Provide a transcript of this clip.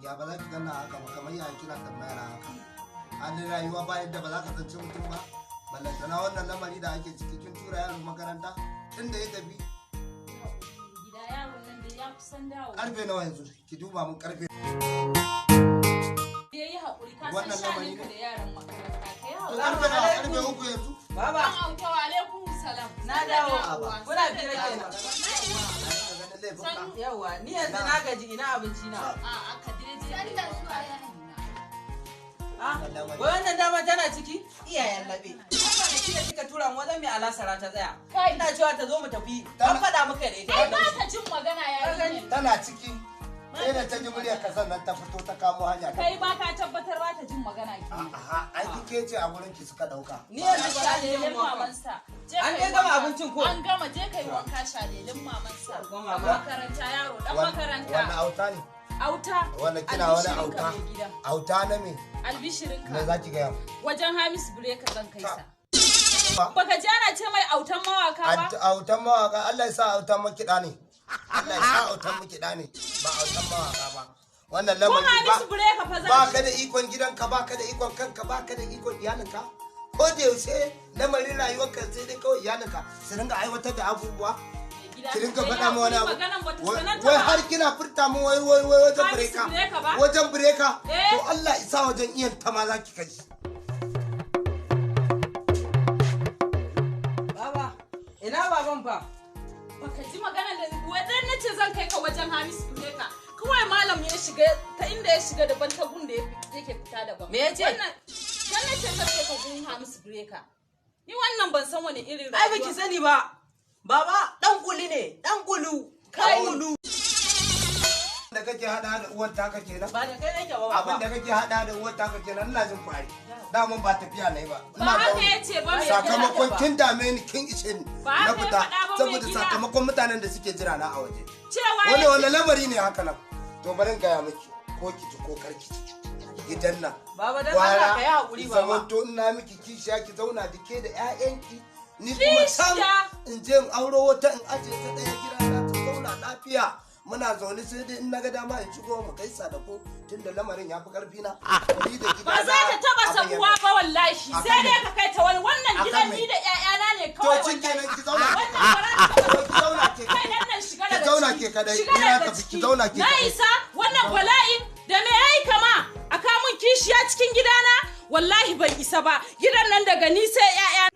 ya ba za ki ganna haka ba kamar yayin kina tambaya na haka. An rayuwa ba yadda ba za ka tantance mutum ba. Ballantana wannan lamari da ake ciki kin tura yaro makaranta tunda ya tafi. Gida yaron nan da ya kusan dawo. Karfe nawa yanzu? Ki duba mun karfe. Yayi hakuri ka san shanin ka da yaran makaranta kai hakuri. Karfe nawa? Karfe 3 yanzu? Baba. An auta wa alaikum salam. Na dawo. Kuna bira kenan. Yawa, ni yanzu na gaji ina abinci na. A'a ka je sanda zuwa yaran. Wai wannan dama tana ciki? Iyayen labe. Amma da kika kika tura mu wajen mai alasara ta tsaya. Ina cewa ta zo mu tafi. An faɗa muka da ita. Ai ba ta jin magana yayin. Tana ciki. Sai da ta ji muryar ka sannan ta fito ta kamo hanya. Kai ba ka tabbatar ba ta jin magana ki. A'a, ai kike ce a gurin ki suka dauka. Ni yanzu shalelin mamansa. An dai gama abincin ko? An gama je kai wanka shalelin mamansa. Makaranta yaro dan makaranta. Wannan auta ne. Auta. Wannan kina wani auta. Auta na me? Albishirinka. Me zaki ga yau? Wajen Hamis Breka zan kai sa. Baka ji ana ce mai autan mawaka ba? Autan mawaka Allah ya sa autan makida ne. Allah ya sa autan makida ne ba autan mawaka ba. Wannan lamari ba. Hamis Breka fa zan. Ba ka da ikon gidanka, ba ka da ikon kanka, ba ka da ikon iyalinka. Ko da yaushe lamarin rayuwarka sai dai kawai iyalinka su ringa aiwatar da abubuwa. Ki ringa faɗa ma wani abu. Wai har kina furta mu wai wajen breka. Wajen breka. To Allah isa wajen iyan ta ma za ki kai. Baba, ina baban fa? Baka ji magana da wajen nace zan kai ka wajen Hamis Breka. Kawai malam ya shiga ta inda ya shiga daban ta gun da yake fita daban. Me yace? Dan nace zan kai ka gun Hamis Breka. Ni wannan ban san wani irin Ai baki sani ba. Baba dan kuli ne, dan kulu, kai kulu. Da kake hada da uwar taka kenan. Ba da kai nake ba. Abin da kake hada da uwar taka kenan ina jin fari. Da mun ba tafiya nayi ba. Ba haka yace ba me sakamakon kin dame ni kin ishe ni. Na fita saboda sakamakon mutanen da suke jira na a waje. Cewa wani lamari ne haka nan. To bari in gaya miki ko ki ci ko karki ci. Gidan nan. Baba dan Allah ka yi hakuri baba. Zaman to ina miki kishiya ki zauna dike da ƴaƴanki. Ni kuma can in je in auro wata in aje ta ɗaya gida na ta zauna lafiya muna zaune sai dai in naga dama in shigo mu gaisa da ko tunda lamarin ya fi karfi na ni da gida ba za ta taba sabuwa ba wallahi sai dai ka kai ta wani wannan gidan ni da ƴaƴana ne kawai to kenan ki zauna ki zauna ke kai dan nan shiga daga ki zauna ke kadai ni na tafi ki zauna ke na isa wannan bala'i da me yayi kama aka mun kishiya cikin gidana wallahi ban isa ba gidan nan daga ni sai ƴaƴa